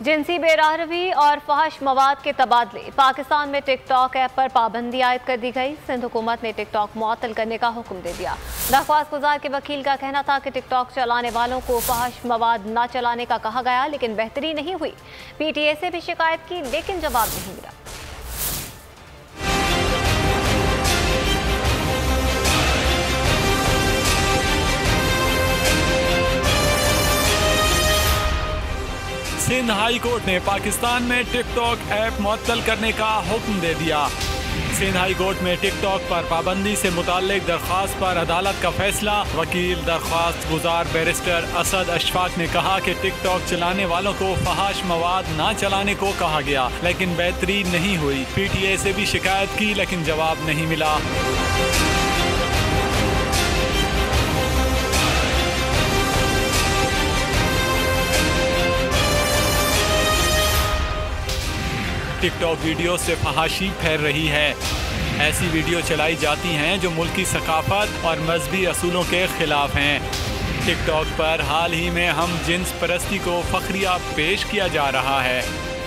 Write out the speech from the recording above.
जिनसी बेराहरवी और फहश मवाद के तबादले। पाकिस्तान में टिकटॉक ऐप पर पाबंदी आयद कर दी गई। सिंध हुकूमत ने टिकटॉक मुअत्तल करने का हुक्म दे दिया। दरख्वास्त गुजार के वकील का कहना था कि टिकटॉक चलाने वालों को फहश मवाद न चलाने का कहा गया, लेकिन बेहतरी नहीं हुई। PTA से भी शिकायत की, लेकिन जवाब नहीं मिला। सिंध हाई कोर्ट ने पाकिस्तान में टिकटॉक ऐप मुअत्तल करने का हुक्म दे दिया। सिंध हाई कोर्ट में टिकटॉक पर पाबंदी से मुताल्लिक दरख्वास्त पर अदालत का फैसला। वकील दरख्वास्त गुजार बैरिस्टर असद अशफाक ने कहा कि टिकटॉक चलाने वालों को फहाश मवाद न चलाने को कहा गया, लेकिन बेहतरी नहीं हुई। PTA से भी शिकायत की, लेकिन जवाब नहीं मिला। टिकटॉक वीडियो से फहाशी फैल रही है। ऐसी वीडियो चलाई जाती हैं जो मुल्की सकाफत और मजहबी असूलों के खिलाफ हैं। टिकटॉक पर हाल ही में हम जिन्स परस्ती को फखरिया पेश किया जा रहा है।